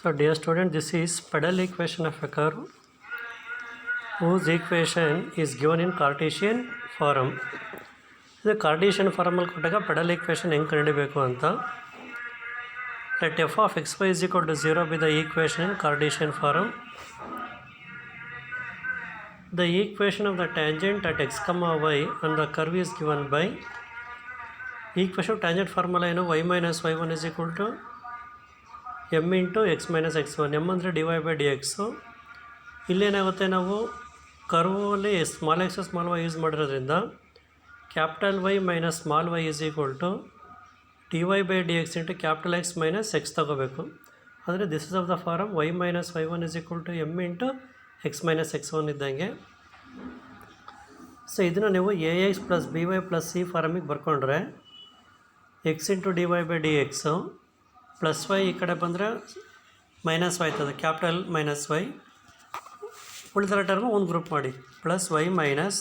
So dear student, this is pedal equation of a curve whose equation is given in Cartesian form. ಇದು Cartesian ಫಾರ್ಮಲ್ಲಿ ಕೊಟ್ಟಾಗ pedal equation ಹೆಂಗೆ ಕಂಡುಹಿಡಿಯಬೇಕು ಅಂತ. Let f of xy is equal to 0 be the equation in Cartesian form. The equation of the tangent at x comma y on the curve is given by equation of tangent formula ಏನು y minus y1 is equal to m into x minus x1. m ಅಂದರೆ dy by dx. ಇಲ್ಲೇನಾಗುತ್ತೆ, ನಾವು ಕರ್ವಲ್ಲಿ small x small y use ಮಾಡಿರೋದ್ರಿಂದ capital Y minus small y is equal to d y by d x into capital X minus x ತೊಗೋಬೇಕು. ಅಂದರೆ this is of the form y minus y one is equal to m into x minus x one ಇದ್ದಂಗೆ. So ಇದನ್ನು ನೀವು a x plus b y plus c ಫಾರಮಿಗೆ ಬರ್ಕೊಂಡ್ರೆ x into d y by d x plus Y ಈ ಕಡೆ ಬಂದರೆ minus y ಆಯ್ತದೆ, capital minus y. ಉಳಿದಿರೋ ಟರ್ಮ್ ಒಂದು ಗ್ರೂಪ್ ಮಾಡಿ, plus y minus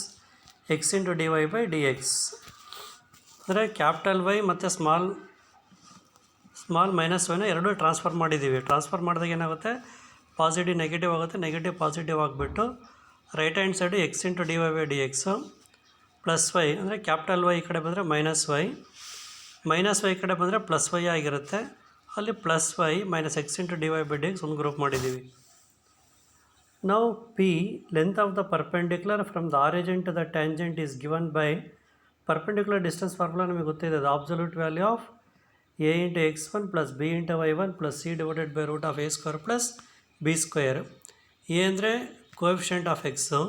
x into d y by d x. ಅಂದರೆ ಕ್ಯಾಪಿಟಲ್ ವೈ ಮತ್ತು ಸ್ಮಾಲ್ ಮೈನಸ್ ವೈನ ಎರಡೂ ಟ್ರಾನ್ಸ್ಫರ್ ಮಾಡಿದ್ದೀವಿ. ಟ್ರಾನ್ಸ್ಫರ್ ಮಾಡಿದಾಗ ಏನಾಗುತ್ತೆ, ಪಾಸಿಟಿವ್ ನೆಗೆಟಿವ್ ಆಗುತ್ತೆ, ನೆಗೆಟಿವ್ ಪಾಸಿಟಿವ್ ಆಗಿಬಿಟ್ಟು right hand side x into d y by d x plus y ಅಂದರೆ ಕ್ಯಾಪಿಟಲ್ ವೈ ಈ ಕಡೆ ಬಂದರೆ ಮೈನಸ್ ವೈ ಈ ಕಡೆ ಬಂದರೆ ಪ್ಲಸ್ ವೈ ಆಗಿರುತ್ತೆ. ಅಲ್ಲಿ plus y minus x into d y by d x ಒಂದು ಗ್ರೂಪ್ ಮಾಡಿದ್ದೀವಿ. Now P, length of the perpendicular from the origin to the tangent is given by perpendicular distance formula ನಮಗೆ ಗೊತ್ತಿದೆ, the absolute value of a into x1 plus b into y1 plus c divided by root of a square plus b square. a ಅಂದರೆ coefficient of x,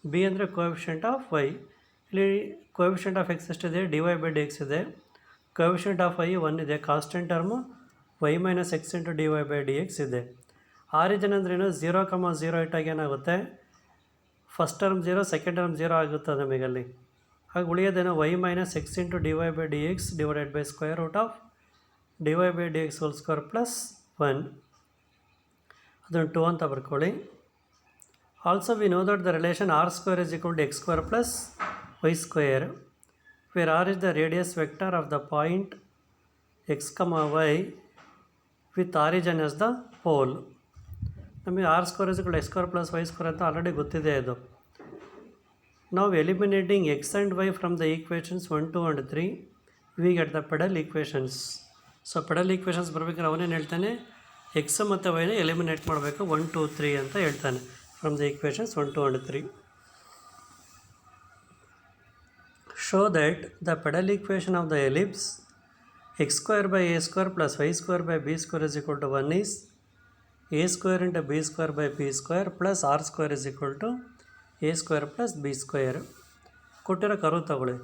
b ಅಂದರೆ coefficient of y. ಇಲ್ಲಿ coefficient of x ಎಷ್ಟಿದೆ, d y by d x ಇದೆ. Coefficient of y 1 ಇದೆ, constant term y minus x into d y by d x ಇದೆ. Origin ಅಂದ್ರೇನು, 0,0 ಇಟ್ಟಾಗ ಏನಾಗುತ್ತೆ, ಫಸ್ಟ್ ಟರ್ಮ್ 0 ಸೆಕೆಂಡ್ ಟರ್ಮ್ 0 ಆಗುತ್ತೆ ನಮಗಲ್ಲಿ. ಹಾಗೆ ಉಳಿಯೋದೇನೋ y minus x into d y by d x divided by square root of d y by d x whole square plus 1. ಅದನ್ನು 2 ಅಂತ ಬರ್ಕೊಳ್ಳಿ. Also we know that the relation r square is equal to x square plus y square where r is the radius vector of the point x comma y with origin as the pole. ನಮಗೆ r square is equal to x square plus y square ಅಂತ already ಗೊತ್ತಿದೆ ಇದು. ನಾವು eliminating x and y from the equations 1, 2 and 3 we get the pedal equations. So pedal equations ಬರಬೇಕಾದ್ರೆ ಅವನೇನು ಹೇಳ್ತಾನೆ, X ಮತ್ತು ವೈನ eliminate ಮಾಡಬೇಕು 1, 2, 3 ಅಂತ ಹೇಳ್ತಾನೆ from the equations 1, 2 and 3. Show that the pedal equation of the ellipse x square by a square plus y square by b square is equal to 1 is a square into b square by b square plus r square is equal to a square plus b square. ಕೊಟ್ಟಿರೋ curve ತಗೊಳ್ಳಿ,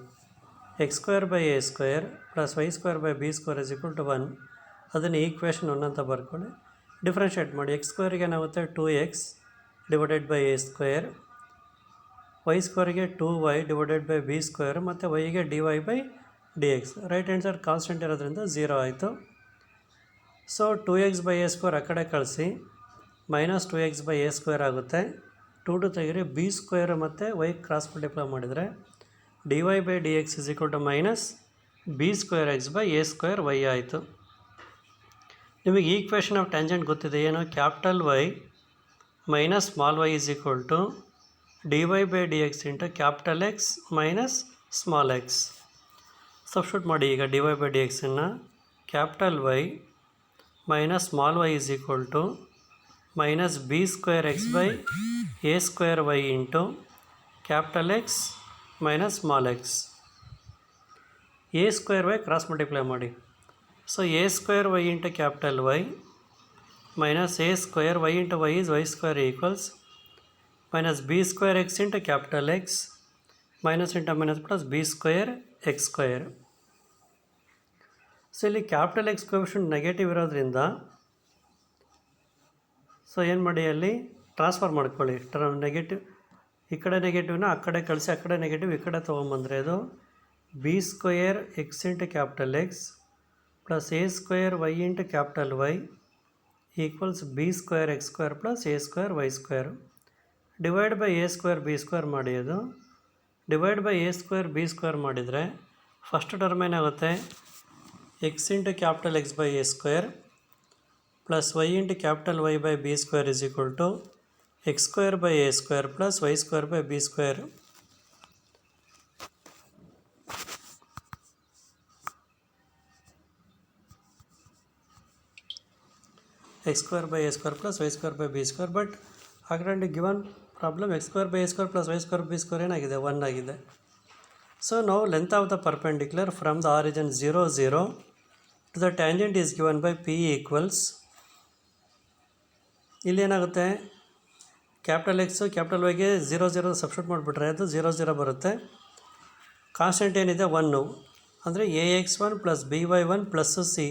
x square by a square plus y square by b square is equal to 1. ಅದನ್ನು equation 1 ಅಂತ ಬರ್ಕೊಳ್ಳಿ. Differentiate ಮಾಡಿ, x ಸ್ಕ್ವೇರಿಗೆ ಏನಾಗುತ್ತೆ 2x divided by a square, y ಸ್ಕ್ವೇರಿಗೆ 2y divided by b square ಮತ್ತು yಗೆ dy by d X. Right hand side constant ಇರೋದ್ರಿಂದ 0 ಆಯಿತು. So 2x by a square ಆ ಕಡೆ ಕಳಿಸಿ, minus 2x by a square ಆಗುತ್ತೆ. 2 ತೆಗಿರಿ, ಬಿ ಸ್ಕ್ವೇರ್ ಮತ್ತು y cross multiply ಮಾಡಿದರೆ d y by d x is equal to minus b square x by a square y ಆಯಿತು. ನಿಮಗೆ equation of tangent ಗೊತ್ತಿದೆ, ಏನು, capital Y minus small y is equal to d y by d x into capital X minus small x. Substitute ಮಾಡಿ ಈಗ d y by d ಎಕ್ಸನ್ನು, capital Y minus small y is equal to minus b square x by a square y into capital X minus small x. A square y cross multiply ಮಾಡಿ. So a square y into capital Y minus a square y into y is y square equals minus b square x into capital X minus into minus plus b square x square. So ಇಲ್ಲಿ capital x coefficient negative ಇರೋದ್ರಿಂದ so ಏನು ಮಾಡಿ, ಅಲ್ಲಿ transfer ಮಾಡ್ಕೊಳ್ಳಿ. Negative ಈ ಕಡೆ ನೆಗೆಟಿವ್ನ ಆ ಕಡೆ ಕಳಿಸಿ, ಆ ಕಡೆ ನೆಗೆಟಿವ್ ಈ ಕಡೆ ತೊಗೊಂಬಂದರೆ ಅದು b square x into capital x plus a square y into capital y equals b square x square plus a square y square. Divide by a square b square ಮಾಡಿ, ಅದು divide by a square b square ಮಾಡಿದರೆ first term ಏನಾಗುತ್ತೆ, x into capital x by a square plus y into capital Y by b square is equal to x square by a square plus y square by b square. X square by a square plus y square by b square, but again given problem x square by a square plus y square by b square ಏನಾಗಿದೆ 1 ಆಗಿದೆ. So now length of the perpendicular from the origin 0 0 to the tangent is given by p equals, ಇಲ್ಲಿ ಏನಾಗುತ್ತೆ capital x capital ವೈಗೆ 0 0 substitute ಮಾಡಿಬಿಟ್ರೆ ಅದು 0 0 ಬರುತ್ತೆ. Constant ಏನಿದೆ 1, ಅಂದರೆ ax1 plus by1 plus C.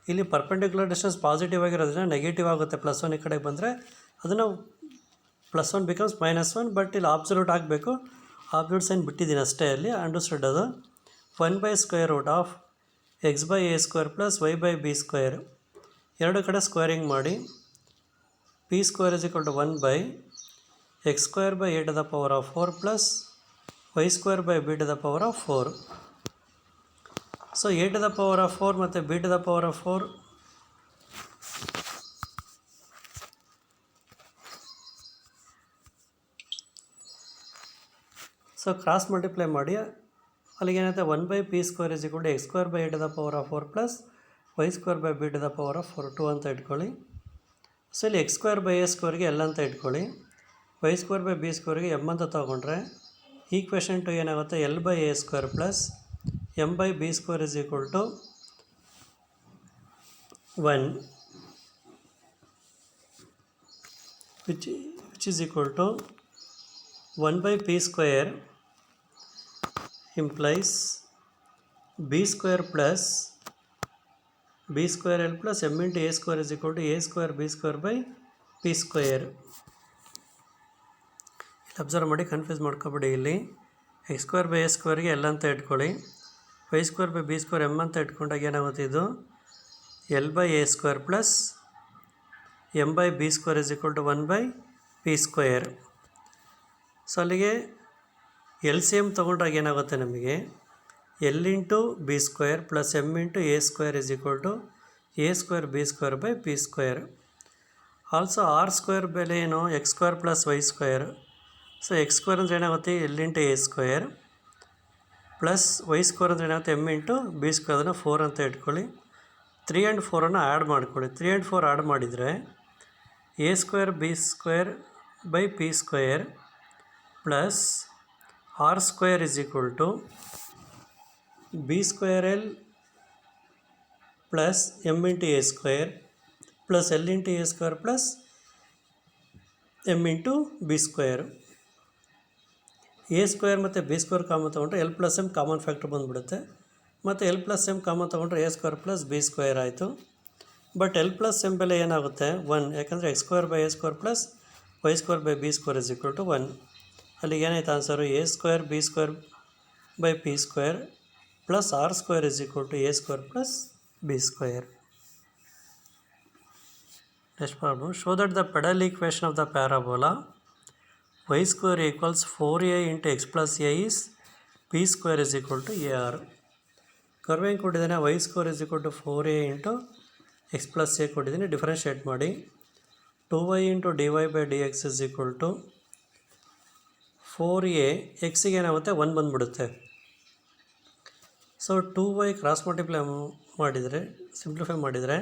ಇಲ್ಲಿ ಪರ್ಪೆಂಡಿಕ್ಯುಲರ್ ಡಿಸ್ಟೆನ್ಸ್ ಪಾಸಿಟಿವ್ ಆಗಿರೋದ್ರಿಂದ ನೆಗೆಟಿವ್ ಆಗುತ್ತೆ, +1 ಈ ಕಡೆಗೆ ಬಂದರೆ ಅದನ್ನು +1 ಬಿಕಮ್ಸ್ -1, ಬಟ್ ಇಲ್ಲಿ ಅಬ್ಸಲ್ಯೂಟ್ ಆಗಬೇಕು. ಅಬ್ಸಲ್ಯೂಟ್ ಸೈನ್ ಬಿಟ್ಟಿದ್ದೀನಿ ಅಷ್ಟೇ, ಅಲ್ಲಿ ಅಂಡರ್ಸ್ಟುಡ್ ಅದು 1/√of x by a square plus y by b square. ಎರಡು ಕಡೆ ಸ್ಕ್ವೇರಿಂಗ್ ಮಾಡಿ p square is equal to 1 by x square by a to the power of 4 plus y square by b to the power of 4. So a to the power of 4 ಮತ್ತು b to the power of 4 so cross multiply ಮಾಡಿ ಅಲ್ಲಿಗೆ ಏನಾಗುತ್ತೆ 1 by p square is equal to x square by a to the power of 4 plus y square by b to the power of 4 2 ಅಂತ ಇಟ್ಕೊಳ್ಳಿ. So ಇಲ್ಲಿ x square by a ಸ್ಕ್ವೇರ್ಗೆ l ಅಂತ ಇಟ್ಕೊಳ್ಳಿ, y square by b ಸ್ಕ್ವೇರ್ಗೆ m ಅಂತ ತೊಗೊಂಡ್ರೆ equation two ಏನಾಗುತ್ತೆ l by a square plus m by b square is equal to 1 which is equal to 1 by p square implies b square plus b square l plus m into a square is equal to a square b square by p square. ಇಲ್ಲಿ observe ಮಾಡಿ, confuse ಮಾಡ್ಕೊಬೇಡಿ. ಇಲ್ಲಿ x square by a ಸ್ಕ್ವೇರ್ಗೆ l ಅಂತ ಇಟ್ಕೊಳ್ಳಿ, y square by b square m ಅಂತ ಇಟ್ಕೊಂಡಾಗ ಏನಾಗುತ್ತೆ ಇದು l by a square plus m by b square is equal to 1 by p square. So ಅಲ್ಲಿಗೆ ಎಲ್ ಸಿ ಎಮ್ ತೊಗೊಂಡಾಗ ಏನಾಗುತ್ತೆ ನಮಗೆ l into b square plus m into a square is equal to a square b square by p square. Also r square ಬೆಲೆ ಏನು x square plus y square. So x square ಅಂದರೆ ಏನಾಗುತ್ತೆ l into a square plus y square ಅಂದರೆ ಏನಾಗುತ್ತೆ M into b square, ಅದನ್ನು 4 ಅಂತ ಇಟ್ಕೊಳ್ಳಿ. 3 and 4 add ಮಾಡ್ಕೊಳ್ಳಿ. 3 and 4 ಆ್ಯಡ್ ಮಾಡಿದರೆ a square b square by p square plus r square is equal to b square l plus m into a square plus l into a square plus m into b square. A square ಮತ್ತು b square common ತೊಗೊಂಡ್ರೆ l plus m common factor ಬಂದುಬಿಡುತ್ತೆ, ಮತ್ತು l plus m common ತೊಗೊಂಡ್ರೆ a square plus b square ಆಯಿತು. But l plus m ಬೆಲೆ ಏನಾಗುತ್ತೆ 1, ಯಾಕಂದರೆ X square by a square plus y square by b square is equal to 1. ಅಲ್ಲಿಗೆ ಏನಾಯ್ತು answer a square b square by p square plus r square is equal to a square plus b square. Next problem, show that the pedal equation of the parabola y square equals 4a into x plus a is p square is equal to ar. Curve ಏನು ಕೊಟ್ಟಿದ್ದಾನೆ y square is equal to 4a into x plus a ಕೊಟ್ಟಿದ್ದೀನಿ. Differentiate ಮಾಡಿ 2y into dy by dx is equal to 4a, ಎಕ್ಸಿಗೆ ಏನಾಗುತ್ತೆ 1 ಬಂದುಬಿಡುತ್ತೆ. So 2y cross multiply ಮಾಡಿದರೆ simplify ಮಾಡಿದರೆ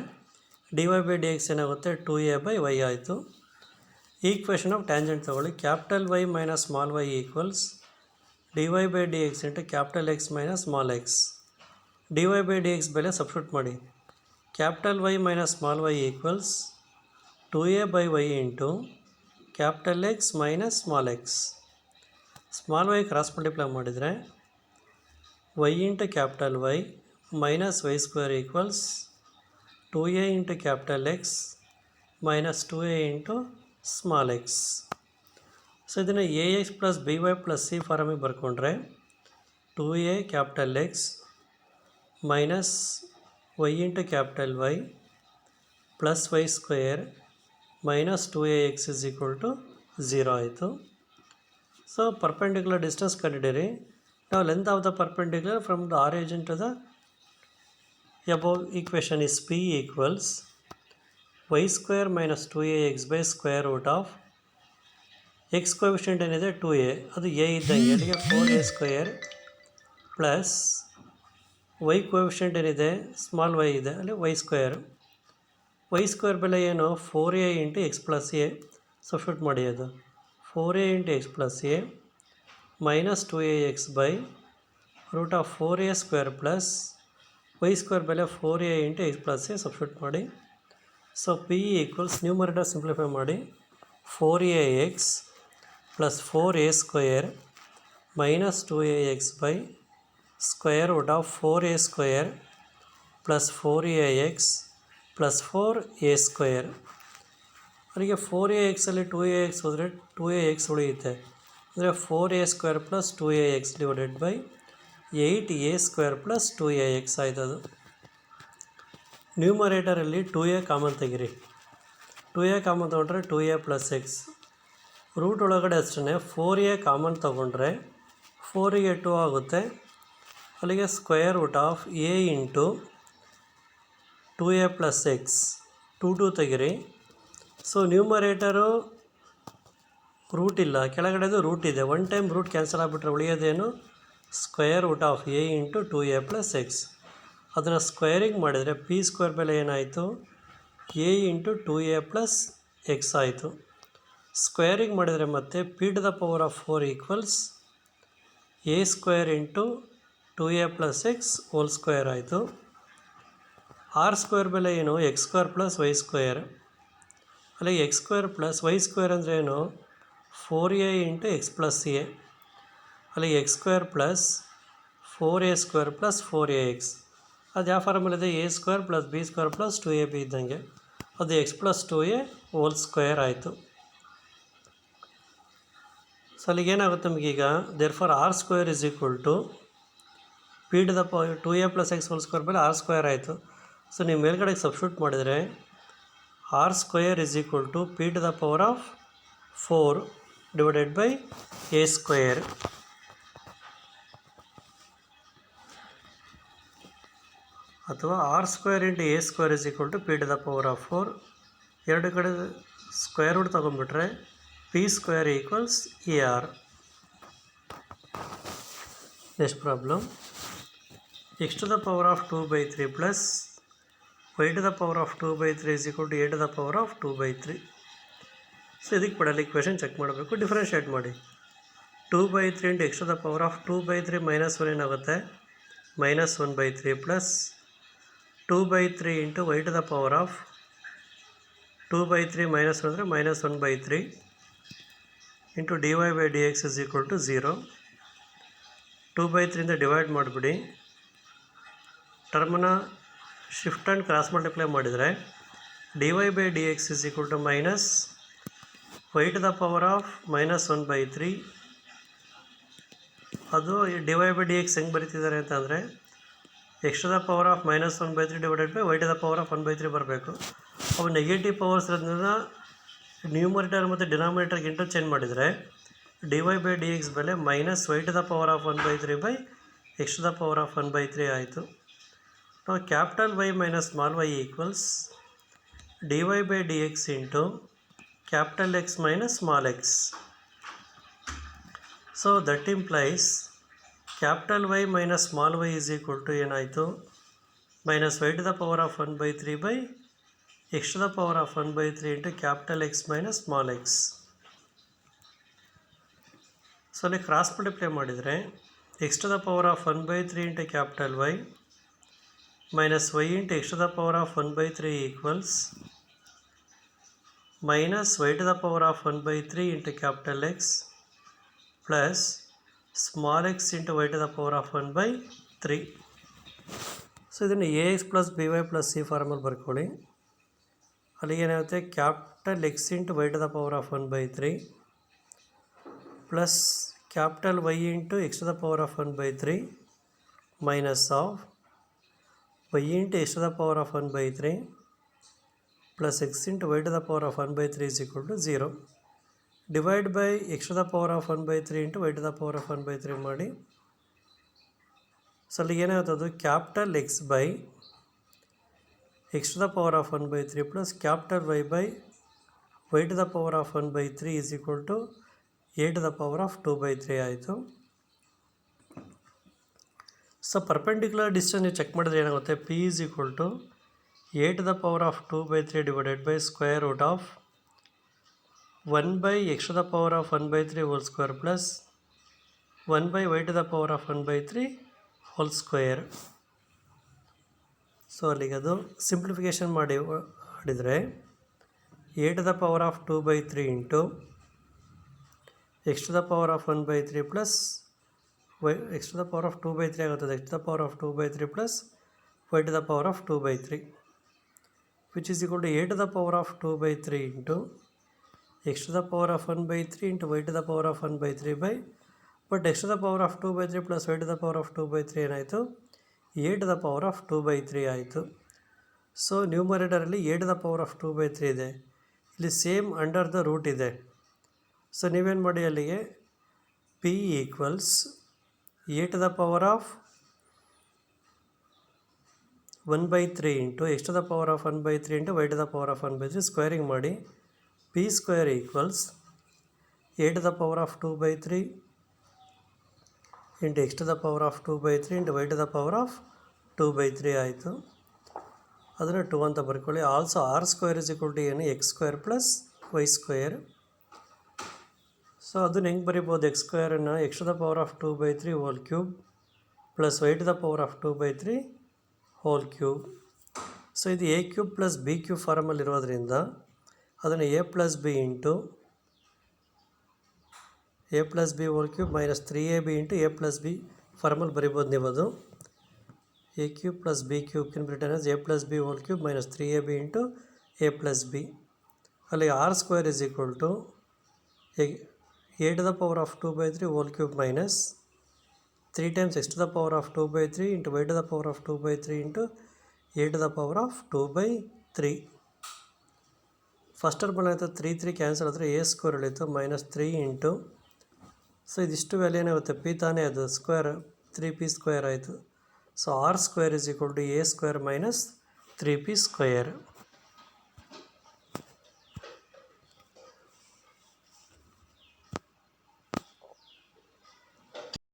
dy by dx ಏನಾಗುತ್ತೆ 2a by y ಆಯಿತು. Equation of tangent ತೊಗೊಳ್ಳಿ, capital Y minus small y equals d y by d x into capital X minus small x. D y by d x ಬೆಲೆ substitute ಮಾಡಿ, capital Y minus small y equals 2a by y into capital X minus small x. Small y cross multiply ಮಾಡಿದರೆ y into capital Y minus y square equals 2a into capital X minus 2a into small x. So ಇದನ್ನು a x plus b y plus c ಫಾರಮಿಗೆ ಬರ್ಕೊಂಡ್ರೆ 2a capital X minus y into capital y plus y square minus 2a x is equal to 0 ಆಯಿತು. So perpendicular distance ಕಂಡಿದ್ದೀರಿ. ನಾವು length of the perpendicular from the origin to the above equation is p equals y square minus 2ax by square root of x coefficient ಏನಿದೆ 2a, ಅದು a ಇದ್ದಂಗೆ, ಅಲ್ಲಿಗೆ 4a square plus y coefficient ಏನಿದೆ small y ಇದೆ, ಅಲ್ಲಿ y square ಬೆಲೆ ಏನು 4a into x plus a, substitute ಮಾಡಿ, ಅದು 4a into x plus a minus 2ax by root of 4a square plus y square ಬೆಲೆ 4a into x plus a, substitute ಮಾಡಿ. So p equals numerator simplify ಮಾಡಿ 4ax plus 4a square minus 2ax by square root of 4a square plus 4ax plus 4a square. ಅವರಿಗೆ 4axಲ್ಲಿ 2ax ಹೋದರೆ 2ax ಉಳಿಯುತ್ತೆ, ಅಂದರೆ 4a square plus 2ax divided by 8a square plus 2ax ಆಯ್ತದು. ನ್ಯೂಮರೇಟರಲ್ಲಿ 2a common ತೆಗಿರಿ, 2a common ತೊಗೊಂಡ್ರೆ 2a plus X, root ಒಳಗಡೆ ಅಷ್ಟೇ 4a ಕಾಮನ್ ತೊಗೊಂಡ್ರೆ 4ಗೆ 2 ಆಗುತ್ತೆ, ಅಲ್ಲಿಗೆ square root of a into 2a plus x 2 ತೆಗಿರಿ. ಸೊ ನ್ಯೂಮರೇಟರು ರೂಟ್ ಇಲ್ಲ, ಕೆಳಗಡೆದು ರೂಟ್ ಇದೆ, ಒನ್ ಟೈಮ್ ರೂಟ್ ಕ್ಯಾನ್ಸಲ್ ಆಗಿಬಿಟ್ರೆ ಉಳಿಯೋದೇನು square root of a into 2a plus x. ಅದನ್ನು ಸ್ಕ್ವೇರಿಂಗ್ ಮಾಡಿದರೆ ಪಿ ಸ್ಕ್ವೇರ್ ಬೆಲೆ ಏನಾಯಿತು a into 2a plus x ಆಯಿತು. ಸ್ಕ್ವೇರಿಂಗ್ ಮಾಡಿದರೆ ಮತ್ತೆ p to the power of 4 equals a square into 2a plus x whole square ಆಯಿತು. R square ಬೆಲೆ ಏನು x square plus y square, ಅಲ್ಲಿಗೆ x square plus y square ಅಂದರೆ ಏನು 4a into x plus a, ಅಲ್ಲಿಗೆ x square plus 4a square plus 4ax. ಅದು ಯಾವ ಫಾರ್ಮಲ್ಲಿದೆ a square plus b square plus 2ab ಇದ್ದಂಗೆ, ಅದು x plus 2a whole square ಆಯಿತು. ಸೊ ಅಲ್ಲಿಗೆ ಏನಾಗುತ್ತೆ ನಮಗೀಗ therefore r square is equal to p to the power 2a plus x whole square ಮೇಲೆ ಆರ್ ಸ್ಕ್ವೇರ್ ಆಯಿತು. So ನೀವು ಮೇಲ್ಗಡೆಗೆ ಸಬ್ಸ್ಟಿಟ್ಯೂಟ್ ಮಾಡಿದರೆ r square is equal to p to the power of 4 divided by a square. ಅಥವಾ r square into a square is equal to p to the power of 4, ಎರಡು ಕಡೆ square root ತೊಗೊಂಡ್ಬಿಟ್ರೆ p square equals a r. Next problem, x to the power of 2/3 plus y to the power of 2/3 is equal to a to the power of 2/3. So ಇದಕ್ಕೆ ಪಡಲಿ equation check ಮಾಡಬೇಕು, differentiate ಮಾಡಿ. 2/3 into x to the power of 2/3 minus 1 ಏನಾಗುತ್ತೆ minus 1/3 plus 2/3 into y to the power of 2/3 minus 1 ಅಂದರೆ minus 1/3 into dy by d x is equal to 0. 2/3 ಇಂದ divide ಮಾಡಿಬಿಡಿ, ಟರ್ಮನ್ನ shift and cross multiply ಮಾಡಿದರೆ dy by d x is equal to minus y to the power of minus 1/3. ಅದು dy by d x ಹೆಂಗೆ ಬರೀತಿದ್ದಾರೆ ಅಂತಂದರೆ x to the power of minus 1/3 divided by y to the power of 1/3 ಬರಬೇಕು. ಅವು negative powers ಇರೋದ್ರಿಂದ numerator ಮತ್ತು ಡಿನಾಮಿನೇಟರ್ಗೆ interchange ಮಾಡಿದರೆ dy ಬೈ ಡಿ ಎಕ್ಸ್ ಬೆಲೆ minus y to the power of 1/3 by x to the power of 1/3 ಆಯಿತು. ನಾವು capital Y minus small y equals dy by d x into capital X minus small x. So that implies capital Y minus small y is equal to ಏನಾಯಿತು minus y to the power of 1/3 by x to the power of 1/3 into capital X minus small x. So ಅಲ್ಲಿ cross multiply ಮಾಡಿದರೆ x to the power of 1/3 into capital Y minus y into x to the power of 1/3 equals minus y to the power of 1/3 into capital x plus small x into y to the power of 1/3. So ಇದನ್ನು a x plus b y plus c ಫಾರ್ಮಲ್ಲಿ ಬರ್ಕೊಳ್ಳಿ. ಅಲ್ಲಿಗೆ ಏನಾಗುತ್ತೆ capital x into y to the power of 1/3 plus capital y into x to the power of 1/3 minus of y into x to the power of 1/3 plus x into y to the power of 1/3 is equal to 0. Divide by x to the power of 1/3 into y to the power of 1/3 ಮಾಡಿ. So ಅಲ್ಲಿಗೆ ಏನಾಗುತ್ತೆ ಅದು capital x by x to the power of 1 by 3 plus capital Y by y to the power of 1 by 3 is equal to a to the power of 2 by 3 ಆಯಿತು. So perpendicular distance ನೀವು check ಮಾಡಿದ್ರೆ ಏನಾಗುತ್ತೆ, p is equal to a to the power of 2 by 3 divided by square root of 1 by x to the power of 1 by 3 whole square plus 1 by y to the power of 1 by 3 whole square. So ಅಲ್ಲಿಗೆ ಅದು simplification ಮಾಡಿದರೆ a to the power of 2 by 3 into x to the power of 1 by 3 plus y x to the power of 2 by 3 ಆಗುತ್ತದೆ. x to the power of 2 by 3 plus y to the power of 2 by 3 which is equal to a to the power of 2 by 3 into x to the power of 1 by 3 into y to the power of 1 by 3 by but x to the power of 2 by 3 plus y to the power of 2 by 3 ಏನಾಯಿತು, a to the power of 2 by 3 ಆಯಿತು. So ನ್ಯೂಮರೇಟರಲ್ಲಿ a to the power of 2 by 3 ಇದೆ, ಇಲ್ಲಿ same under the root ಇದೆ. So ನೀವೇನು ಮಾಡಿ ಅಲ್ಲಿಗೆ p equals a to the power of 1 by 3 into x to the power of 1 by 3 into y to the power of 1 by 3 squaring ಮಾಡಿ p square equals a to the power of 2 by 3 into x to the power of 2 by 3 into y to the power of 2 by 3 ಆಯಿತು. ಅದನ್ನು 2 ಅಂತ ಬರ್ಕೊಳ್ಳಿ. Also r square is equal to ಏನು, x square plus y square. So ಅದನ್ನು ಹೆಂಗೆ ಬರಿಬೋದು, x ಸ್ಕ್ವೇರನ್ನು x to the power of 2 by 3 whole cube plus y to the power of 2 by 3 whole cube. So ಇದು a cube plus b cube ಫಾರ್ಮಲ್ಲಿ ಇರೋದ್ರಿಂದ ಅದನ್ನು a plus b into a plus b whole cube minus 3ab into a plus b ಫಾರ್ಮಲ್ಲಿ ಬರಿಬೋದು ನೀವು. ಅದು a cube plus b cube can be written as a plus b whole cube minus 3ab into a plus b. ಅಲ್ಲಿ r square is equal to a to the power of 2 by 3 whole cube minus 3 times x to the power of 2 by 3 into y to the power of 2 by 3 into a to the power of 2 by 3. First ಟರ್ಮಲ್ಲಿ ಆಯಿತು 3 cancel ಆದರೆ a square ಉಳಿಯಿತು minus 3 into, so ಇದಿಷ್ಟು value ಏನಾಗುತ್ತೆ, p ತಾನೇ, ಅದು square 3p square ಆಯಿತು. So r square is equal to a square minus 3p square.